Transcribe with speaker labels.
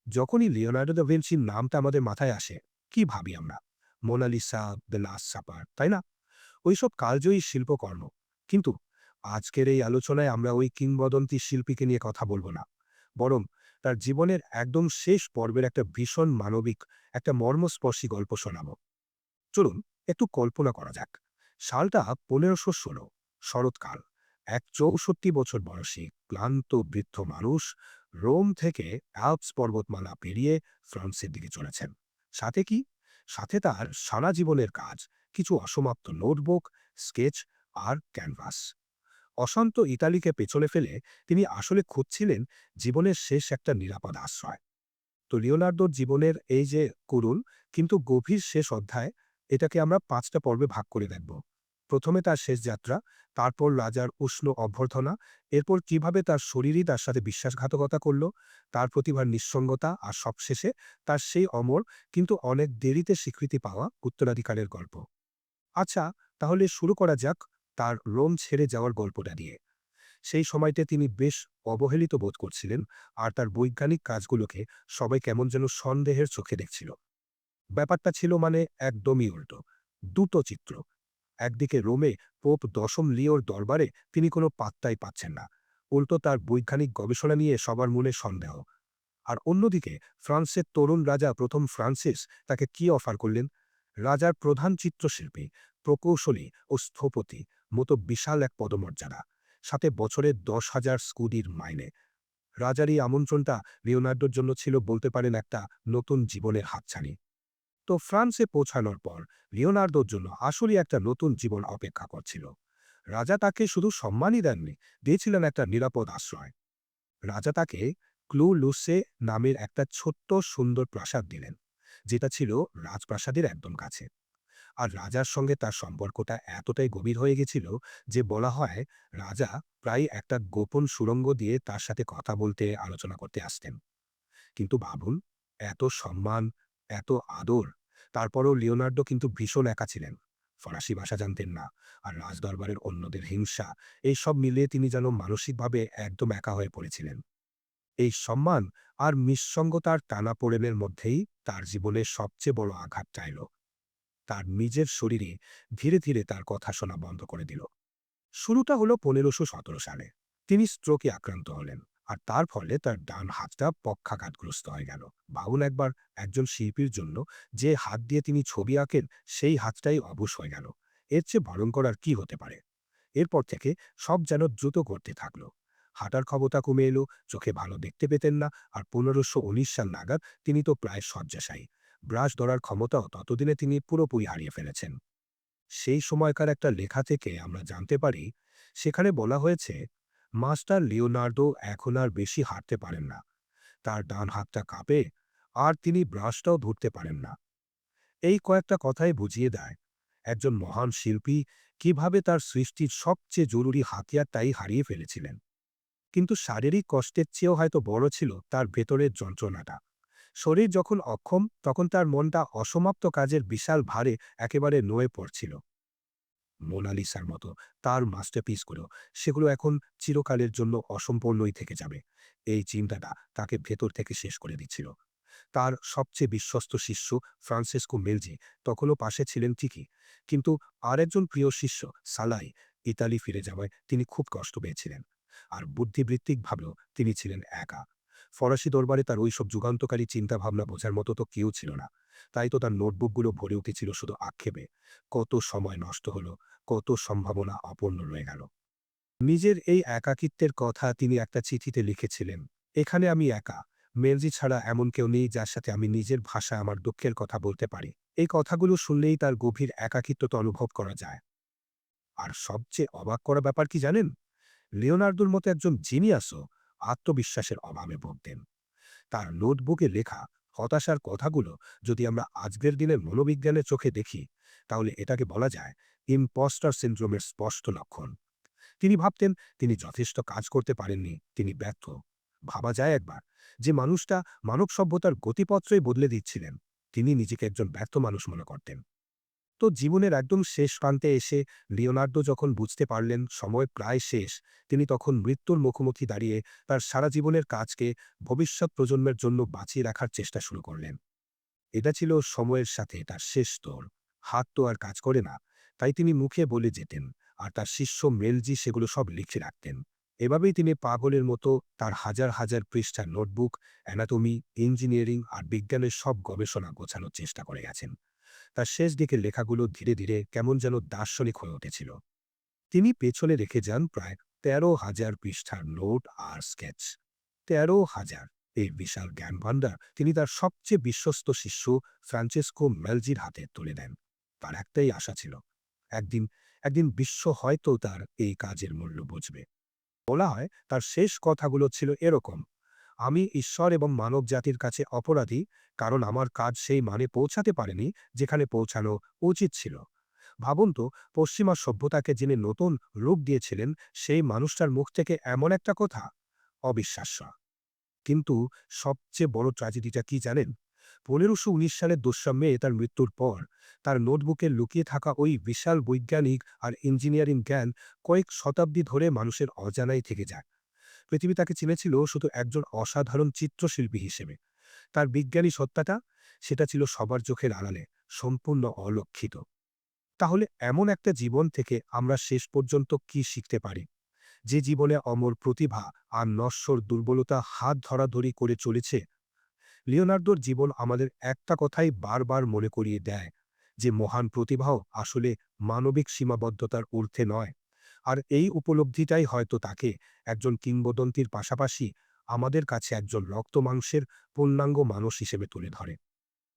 Speaker 1: যখনই Leonardo da ভিঞ্চির নামটা আমাদের মাথায় আসে, কি ভাবি আমরা? মোনালিসা, দ্য লাস্ট সাপার, তাই না? ওইসব কালজয়ী শিল্পকর্ম। কিন্তু আজকের এই আলোচনায় আমরা ওই কিংবদন্তি শিল্পীকে নিয়ে কথা বলবো না। বরং তার জীবনের একদম শেষ পর্বের একটা ভীষণ মানবিক, একটা মর্মস্পর্শী গল্প শোনাবো। চলুন একটু কল্পনা করা যাক। সালটা 1516, শরৎকাল। এক 64 বছর বয়সী ক্লান্ত বৃদ্ধ মানুষ রোম থেকে অ্যালপস পর্বতমালা পেরিয়ে ফ্রান্সের দিকে চলেছেন। সাথে কি? সাথে তার সারা জীবনের কাজ, কিছু অসমাপ্ত নোটবুক, স্কেচ আর ক্যানভাস। অশান্ত ইতালিকে পেছনে ফেলে তিনি আসলে খুঁজছিলেন জীবনের শেষ একটা নিরাপদ আশ্রয়। তো লিওনার্দোর জীবনের এই যে করুণ কিন্তু গভীর শেষ অধ্যায়, এটাকে আমরা ৫টা পর্বে ভাগ করে দেখব। প্রথমে তার শেষ যাত্রা, তারপর রাজার উষ্ণ অভ্যর্থনা, এরপর কিভাবে তার শরীরই তার সাথে বিশ্বাসঘাতকতা করল, তার প্রতিভার নিঃসঙ্গতা, আর সবশেষে তার সেই অমর কিন্তু অনেক দেরিতে স্বীকৃতি পাওয়া উত্তরাধিকারের গল্প। আচ্ছা, তাহলে শুরু করা যাক তার রোম ছেড়ে যাওয়ার গল্পটা দিয়ে। সেই সময়তে তিনি বেশ অবহেলিত বোধ করছিলেন, আর তার বৈজ্ঞানিক কাজগুলোকে সবাই কেমন যেন সন্দেহের চোখে দেখছিল। ব্যাপারটা ছিল মানে একদমই উল্টো। দুটো চিত্র। একদিকে রোমে পোপ ১০ম লিওর দরবারে তিনি কোনো পাত্তাই পাচ্ছেন না। উল্টো তার বৈজ্ঞানিক গবেষণা নিয়ে সবার মনে সন্দেহ। আর অন্যদিকে ফ্রান্সের তরুণ রাজা প্রথম ফ্রান্সিস তাকে কি অফার করলেন? রাজার প্রধান চিত্রশিল্পী, প্রকৌশলী ও স্থপতি মতো বিশাল এক পদমর্যাদা, সাথে বছরে ১০,০০০ স্কুডির মাইনে। রাজার এই আমন্ত্রণটা লিওনার্দোর জন্য ছিল বলতে পারেন একটা নতুন জীবনের হাতছানি। তো ফ্রান্সে পৌঁছানোর পর লিওনার্দোর জন্য আসলে একটা নতুন জীবন অপেক্ষা করছিল। রাজা তাকে শুধু সম্মানই দেননি, দিয়েছিলেন একটা নিরাপদ আশ্রয়। রাজা তাকে ক্লু লুসে নামের একটা ছোট্ট সুন্দর প্রাসাদ দিলেন, যেটা ছিল রাজপ্রাসাদের একদম কাছে। আর রাজার সঙ্গে তার সম্পর্কটা এতটাই গভীর হয়ে গেছিল যে বলা হয় রাজা প্রায় একটা গোপন সুড়ঙ্গ দিয়ে তার সাথে কথা বলতে, আলোচনা করতে আসতেন। কিন্তু ভাবুন, এত সম্মান, এত আদর, তারপরও লিওনার্দো কিন্তু ভীষণ একা ছিলেন। ফরাসি ভাষা জানতেন না, আর রাজদরবারের অন্যদের হিংসা, এই সব মিলিয়ে তিনি যেন মানসিকভাবে একদম একা হয়ে পড়েছিলেন। এই সম্মান আর নিঃসঙ্গতার টানাপোড়েনের মধ্যেই তার জীবনের সবচেয়ে বড় আঘাতটা এলো। তার নিজের শরীরে ধীরে ধীরে তার কথা শোনা বন্ধ করে দিল। শুরুটা হলো ১৫১৭ সালে। তিনি স্ট্রোকে আক্রান্ত হলেন, আর তার ফলে তার ডান হাতটা পক্ষাঘাতগ্রস্ত হয়ে গেল। ভাবুন একবার, একজন শিল্পীর জন্য যে হাত দিয়ে তিনি ছবি আঁকেন, সেই হাতটাই অবশ হয়ে গেল। এর চেয়ে ভয়ঙ্কর আর কি হতে পারে? এরপর থেকে সব যেন দ্রুত করতে থাকল। হাঁটার ক্ষমতা কমে এলো, চোখে ভালো দেখতে পেতেন না, আর ১৫১৯ সাল নাগাদ তিনি তো প্রায় শয্যাশায়ী। ব্রাশ ধরার ক্ষমতাও ততদিনে তিনি পুরোপুরি হারিয়ে ফেলেছেন। সেই সময়কার একটা লেখা থেকে আমরা জানতে পারি, সেখানে বলা হয়েছে মাস্টার লিওনার্দো এখন আর বেশি হাঁটতে পারেন না। তার ডান হাতটা কাঁপে, আর তিনি ব্রাশটাও ধরতে পারেন না। এই কয়েকটা কথাই বুঝিয়ে দেয় একজন মহান শিল্পী কিভাবে তার সৃষ্টির সবচেয়ে জরুরি হাতিয়ারটাই হারিয়ে ফেলেছিলেন। কিন্তু শারীরিক কষ্টের চেয়েও হয়তো বড় ছিল তার ভেতরের যন্ত্রণাটা। শরীর যখন অক্ষম, তখন তার মনটা অসমাপ্ত কাজের বিশাল ভারে একেবারে নয়ে পড়ছিল। মোনালিসার মতো তার মাস্টারপিসগুলো, সেগুলো এখন চিরকালের জন্য অসম্পূর্ণই থেকে যাবে। এই চিন্তাটা তাকে ভেতর থেকে শেষ করে দিচ্ছিল। তার সবচেয়ে বিশ্বস্ত শিষ্য ফ্রান্সেসকো মেলজি তখনও পাশে ছিলেন ঠিকই, কিন্তু আরেকজন প্রিয় শিষ্য সালাই ইতালি ফিরে যাওয়ায় তিনি খুব কষ্ট পেয়েছিলেন। আর বুদ্ধিবৃত্তিকভাবেও তিনি ছিলেন একা। ফরাসি দরবারে তার ওইসব যুগান্তকারী চিন্তাভাবনা বোঝার মতো তো কেউ ছিল না। তাই তো তার নোটবুকগুলো ভরে উঠেছিল শুধু আক্ষেপে। কত সময় নষ্ট হলো, কত সম্ভাবনা অপূর্ণ রয়ে গেল। নিজের এই একাকিত্বের কথা তিনি একটা চিঠিতে লিখেছিলেন, এখানে আমি একা। মেলজি ছাড়া এমন কেউ নেই যার সাথে আমি নিজের ভাষায় আমার দুঃখের কথা বলতে পারি। এই কথাগুলো শুনলেই তার গভীর একাকিত্বতা অনুভব করা যায়। আর সবচেয়ে অবাক করা ব্যাপার কি জানেন? লিওনার্দোর মতো একজন জিনিয়াসও আত্মবিশ্বাসের অভাবে ভুগতেন। তার নোটবুকে লেখা হতাশার কথাগুলো যদি আমরা আজকের দিনের মনোবিজ্ঞানের চোখে দেখি, তাহলে এটাকে বলা যায় ইম্পস্টার সিন্ড্রোমের স্পষ্ট লক্ষণ। তিনি ভাবতেন তিনি যথেষ্ট কাজ করতে পারেননি, তিনি ব্যর্থ। ভাবা যায় একবার, যে মানুষটা মানব সভ্যতার গতিপত্রই বদলে দিচ্ছিলেন, তিনি নিজেকে একজন ব্যর্থ মানুষ মনে করতেন। তো জীবনের একদম শেষ প্রান্তে এসে লিওনার্দো যখন বুঝতে পারলেন সময় প্রায় শেষ, তিনি তখন মৃত্যুর মুখোমুখি দাঁড়িয়ে তার সারা জীবনের কাজকে ভবিষ্যৎ প্রজন্মের জন্য বাঁচিয়ে রাখার চেষ্টা শুরু করলেন। এটা ছিল সময়ের সাথে তার শেষ দৌড়। হাত তো আর কাজ করে না, তাই তিনি মুখে বলে যেতেন, আর তার শিষ্য মেলজি সেগুলো সব লিখে রাখতেন। এভাবেই তিনি পাগলের মতো তার হাজার হাজার পৃষ্ঠার নোটবুক, অ্যানাটমি, ইঞ্জিনিয়ারিং আর বিজ্ঞানের সব গবেষণা গোছানোর চেষ্টা করে গেছেন। তার শেষ দিকের লেখাগুলো ধীরে ধীরে কেমন যেন দার্শনিক হয়ে উঠেছিল। তিনি পেছনে রেখে যান প্রায় ১৩,০০০ পৃষ্ঠার নোট আর স্কেচ। ১৩,০০০! এই বিশাল জ্ঞানভাণ্ডার তিনি তার সবচেয়ে বিশ্বস্ত শিষ্য ফ্রান্সেসকো মেলজির হাতে তুলে দেন। তার একটাই আশা ছিল, একদিন একদিন বিশ্ব হয়তো তার এই কাজের মূল্য বুঝবে। বলা হয় তার শেষ কথাগুলো ছিল এরকম: আমি ঈশ্বর এবং মানব জাতির কাছে অপরাধী, কারণ আমার কাজ সেই মানে পৌঁছাতে পারেনি যেখানে পৌঁছানো উচিত ছিল। ভাবুন তো, পশ্চিমা সভ্যতাকে যিনি নতুন রূপ দিয়েছিলেন, সেই মানুষটার মুখ থেকে এমন একটা কথা! অবিশ্বাস্য। কিন্তু সবচেয়ে বড় ট্র্যাজেডিটা কি জানেন? ১৫১৯ সালের ২রা মে তার মৃত্যুর পর তার নোটবুকে লুকিয়ে থাকা ওই বিশাল বৈজ্ঞানিক আর ইঞ্জিনিয়ারিং জ্ঞান কয়েক শতাব্দী ধরে মানুষের অজানাই থেকে যায়। পৃথিবী তাকে চিনেছিল শুধু একজন অসাধারণ চিত্রশিল্পী হিসেবে। তার বিজ্ঞানী সত্তাটা, সেটা ছিল সবার চোখের আড়ালে, সম্পূর্ণ অলক্ষিত। তাহলে এমন একটা জীবন থেকে আমরা শেষ পর্যন্ত কি শিখতে পারি, যে জীবনে অমর প্রতিভা আর নশ্বর দুর্বলতা হাত ধরাধরি করে চলেছে? লিওনার্দোর জীবন আমাদের একটা কথাই বারবার মনে করিয়ে দেয়, যে মহান প্রতিভাও আসলে মানবিক সীমাবদ্ধতার ঊর্ধ্বে নয়। আর এই উপলব্ধিটাই হয়তো তাকে একজন কিংবদন্তির পাশাপাশি আমাদের কাছে একজন রক্তমাংসের পূর্ণাঙ্গ মানুষ হিসেবে তুলে ধরে।